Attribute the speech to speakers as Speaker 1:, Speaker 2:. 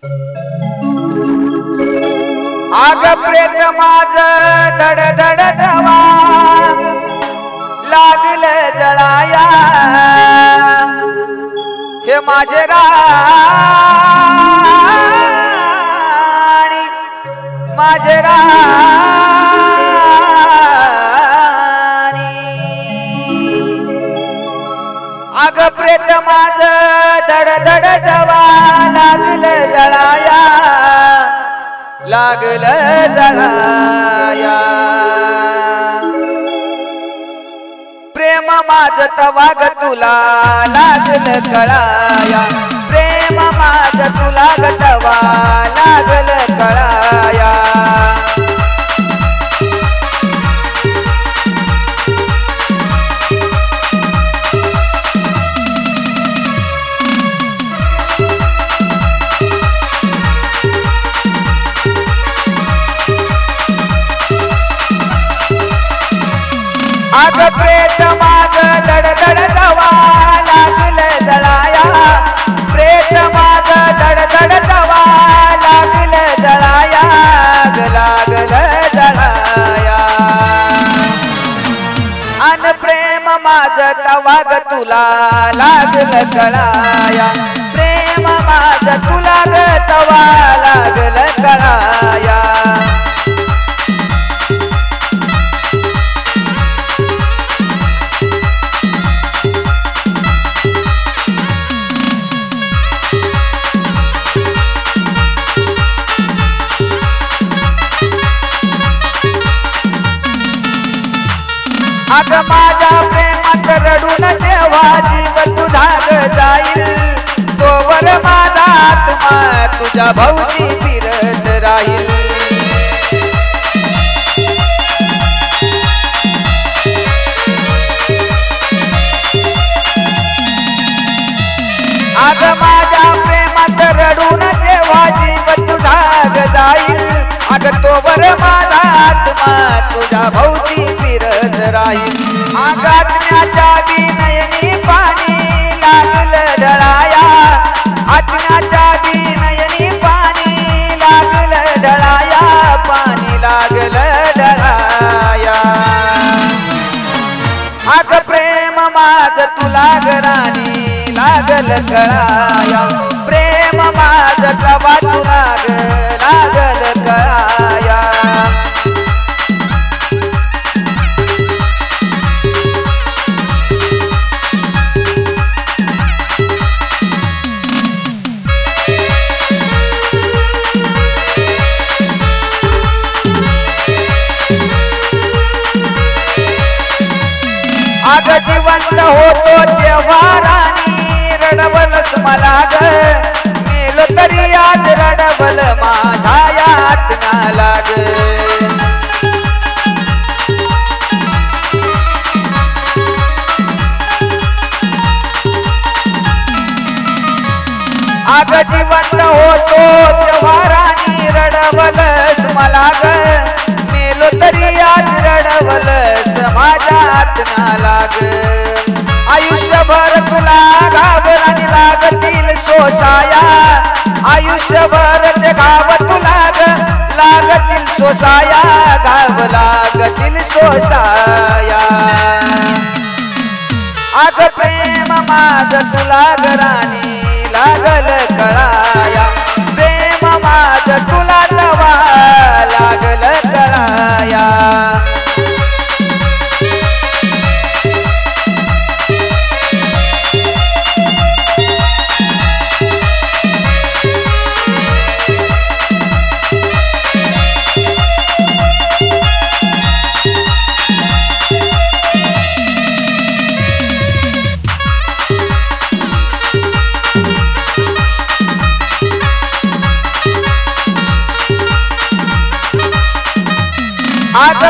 Speaker 1: आग प्रेत माझ धड धड जवा लागलं जळाया हे माझे राणी माझे राणी आग प्रेत माझ धड धड जवा लागलं जळाया लागलं जळाया प्रेम माझ तवा ग तुला लागलं कळाया प्रेम माझ तुला ग तवा लागलं कळाया आग प्रेत माझ धड धड जवा लागलं जळाया प्रेत माझ धड धड जवा लागलं जळाया लागलं जळाया अन प्रेम माझ तवा ग तुला लागलं कळाया प्रेम माझ तुला ग तवा लागलं कळाया अग माझ्या प्रेमात रडून जेव्हा जीव तुझा ग जाईल तोवर माझा आत्मा तुझ्या भोवती फिरत राहील अग माझ्या प्रेमात रडून जेव्हा जीव तुझा ग जाईल अग तोवर माझा आत्मा तुझ्या भोवती फिरत राहील आग आत्म्याच्या नयनी पाणी लागलं डळाया आत्म्याच्या नयनी पाणी लागलं डळाया पाणी लागलं डळाया आग प्रेम माझ तुला ग राणी लागलं कळाया प्रेम माझ तवा तुला ग लागलं कळाया आग जिवंत होतो तेव्हा राणी रडवलस मला ग मेलो तरी आज रडवल माझ्या आत्म्याला ग आग जिवंत होतो तेव्हा राणी रडवलस मला ग मेलो तरी आज रडवलस माझ्या आत्म्याला ग आयुष्यभर तुला घाबराने लागतील सोसाया आयुष्यभर ते घाव तुला ग लागतील सोसाया घाव लागतील सोसाया आग प्रेम माझ तुला ग राणी लागलं कळाया प्रेम माझ तुला तवा लागलं कळाया आग